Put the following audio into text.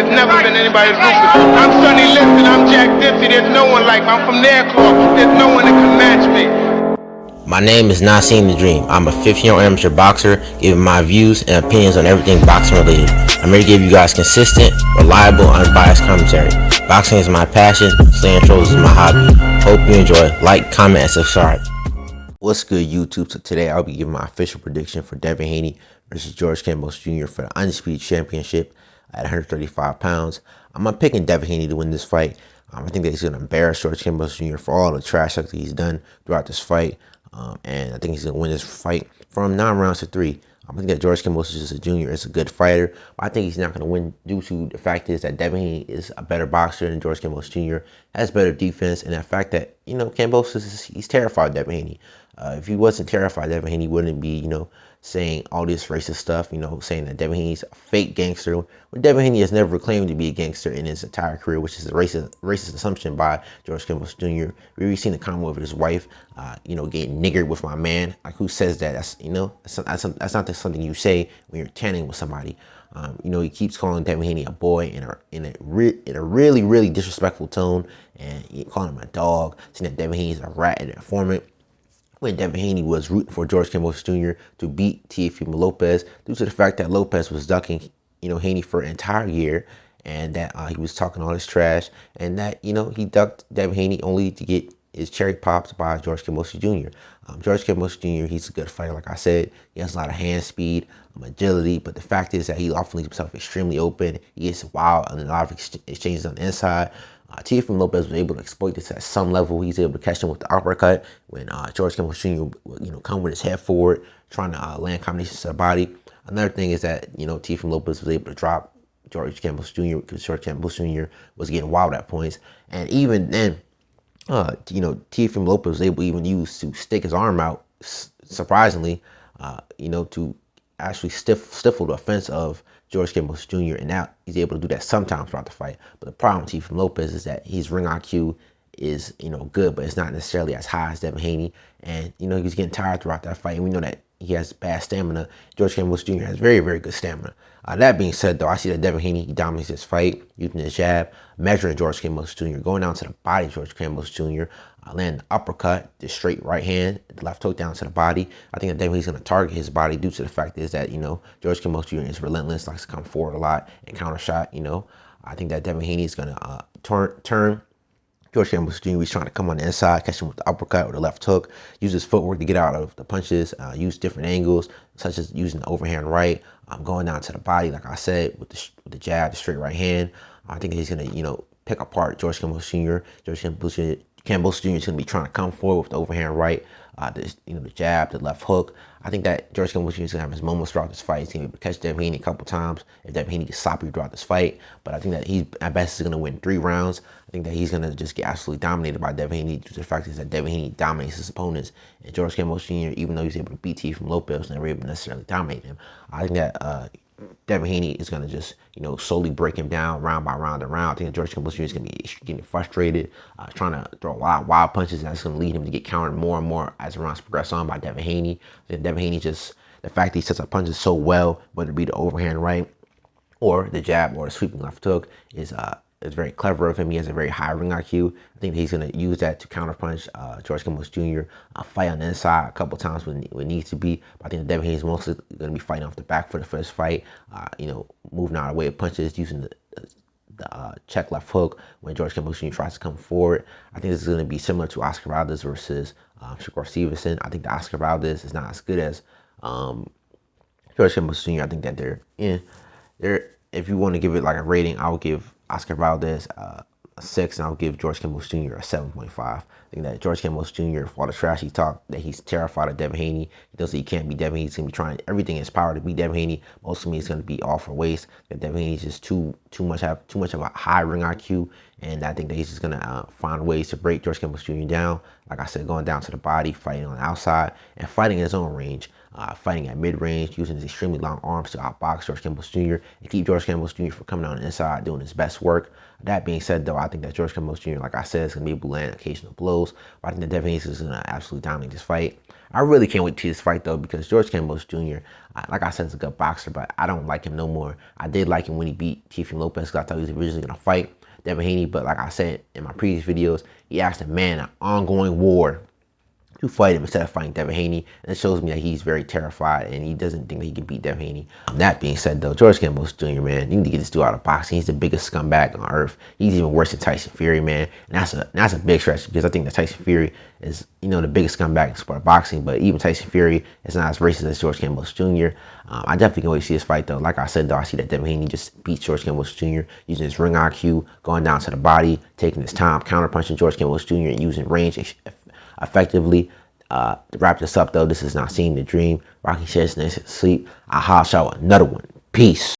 there's never been anybody to do it. I'm Sonny Liston, I'm Jack Dempsey, there's no one like me. I'm from Nairclaw, there's no one that can match me. My name is Naseem the Dream. I'm a 15-year-old amateur boxer, giving my views and opinions on everything boxing related. I'm ready to give you guys consistent, reliable, unbiased commentary. Boxing is my passion, slaying trolls is my hobby. Hope you enjoy. Like, comment, and subscribe. What's good, YouTube? So today I'll be giving my official prediction for Devin Haney versus George Kambosos Jr. for the Undisputed Championship at 135 pounds. I'm picking Devin Haney to win this fight. I think that he's going to embarrass George Kambosos Jr. for all the trash that he's done throughout this fight. And I think he's going to win this fight from 9 rounds to 3. I think that George Kambosos Jr. is a good fighter, but I think he's not going to win due to the fact is that Devin Haney is a better boxer than George Kambosos Jr., has better defense, and the fact that, Kambosos, he's terrified of Devin Haney. If he wasn't terrified of Devin Haney, he wouldn't be, saying all this racist stuff, saying that Devin Haney's a fake gangster. When Devin Haney has never claimed to be a gangster in his entire career, which is a racist assumption by George Kambosos Jr. We've seen the comment with his wife, getting niggered with my man. Like, who says that? That's not something you say when you're tanning with somebody. He keeps calling Devin Haney a boy in a really, really disrespectful tone, and he calling him a dog, saying that Devin Haney's a rat and an informant. When Devin Haney was rooting for George Kambosos Jr. to beat Teofimo Lopez due to the fact that Lopez was ducking, Haney for an entire year, and that he was talking all this trash, and that, he ducked Devin Haney only to get his cherry pops by George Kambosos Jr. George Kambosos Jr., he's a good fighter, like I said. He has a lot of hand speed, agility, but the fact is that he often leaves himself extremely open. He gets wild and a lot of exchanges on the inside. Teofimo Lopez was able to exploit this at some level. He's able to catch him with the uppercut when George Kambosos Jr. would, come with his head forward, trying to land combinations to the body. Another thing is that, Teofimo Lopez was able to drop George Kambosos Jr. because George Kambosos Jr. was getting wild at points. And even then, Teofimo Lopez was able to even use to stick his arm out, surprisingly, to actually stifle the offense of George Kambosos Jr. And now he's able to do that sometimes throughout the fight. But the problem with Teofimo Lopez is that his ring IQ is, good, but it's not necessarily as high as Devin Haney. And, he was getting tired throughout that fight. And we know that he has bad stamina. George Kambosos Jr. has very, very good stamina. That being said, though, I see that Devin Haney, he dominates this fight using his jab, measuring George Kambosos Jr., going down to the body of George Kambosos Jr., landing the uppercut, the straight right hand, the left hook down to the body. I think that Devin Haney's going to target his body due to the fact is that, George Kambosos Jr. is relentless, likes to come forward a lot and counter shot, I think that Devin Haney is going to turn George Kambosos Jr. He's trying to come on the inside, catch him with the uppercut or the left hook, use his footwork to get out of the punches, use different angles, such as using the overhand right, going down to the body, like I said, with the jab, the straight right hand. I think that he's going to, pick apart George Kambosos Jr. George Kambosos Jr. is going to be trying to come forward with the overhand right, the jab, the left hook. I think that George Kambosos Jr. is going to have his moments throughout this fight. He's going to be able to catch Devin Haney a couple times if Devin Haney gets sloppy throughout this fight. But I think that he, at best, is going to win 3 rounds. I think that he's going to just get absolutely dominated by Devin Haney due to the fact is that Devin Haney dominates his opponents. And George Kambosos Jr., even though he's able to beat Teofimo Lopez, was never able to necessarily dominate him. I think that Devin Haney is going to just, slowly break him down round by round and round. I think that George Kambosos Jr. is going to be getting frustrated, trying to throw a lot of wild punches, and that's going to lead him to get countered more and more as the rounds progress on by Devin Haney. And Devin Haney just, the fact that he sets up punches so well, whether it be the overhand right or the jab or the sweeping left hook, is very clever of him. He has a very high ring IQ. I think that he's going to use that to counterpunch George Kambosos Jr. Fight on the inside a couple times when it needs to be. But I think that Devin Haney is mostly going to be fighting off the back for the first fight, moving out of the way of punches, using the check left hook when George Kambosos Jr. tries to come forward. I think this is going to be similar to Oscar Valdez versus Shakur Stevenson. I think that Oscar Valdez is not as good as George Kambosos Jr. I think that they're if you want to give it like a rating, I would give Oscar Valdez a 6, and I'll give George Kambosos Jr. a 7.5. I think that George Kambosos Jr., for all the trash he talked, that he's terrified of Devin Haney. He knows that he can't beat Devin Haney. He's going to be trying everything in his power to beat Devin Haney. Most of me is going to be all for waste. That Devin Haney is just too much of a high ring IQ, and I think that he's just going to find ways to break George Kambosos Jr. down. Like I said, going down to the body, fighting on the outside, and fighting in his own range. Fighting at mid-range, using his extremely long arms to outbox George Kambosos Jr. and keep George Kambosos Jr. from coming on the inside, doing his best work. That being said, though, I think that George Kambosos Jr., like I said, is going to be able to land occasional blows. But I think that Devin Haney is going to absolutely dominate this fight. I really can't wait to see this fight though, because George Kambosos Jr., like I said, is a good boxer, but I don't like him no more. I did like him when he beat Teofimo Lopez, because I thought he was originally gonna fight Devin Haney, but like I said in my previous videos, he asked a man an ongoing war to fight him instead of fighting Devin Haney. And it shows me that he's very terrified and he doesn't think that he can beat Devin Haney. That being said though, George Kambosos Jr., man, you need to get this dude out of boxing. He's the biggest scumbag on earth. He's even worse than Tyson Fury, man. And that's a big stretch, because I think that Tyson Fury is, you know, the biggest scumbag in the sport of boxing, but even Tyson Fury is not as racist as George Kambosos Jr. I definitely can't wait to see this fight though. Like I said though, I see that Devin Haney just beats George Kambosos Jr. using his ring IQ, going down to the body, taking his time, counterpunching George Kambosos Jr. and using range effectively. To wrap this up though, this is Not Seeing the Dream. Rocky Shed's Sleep. I'll holler out another one. Peace.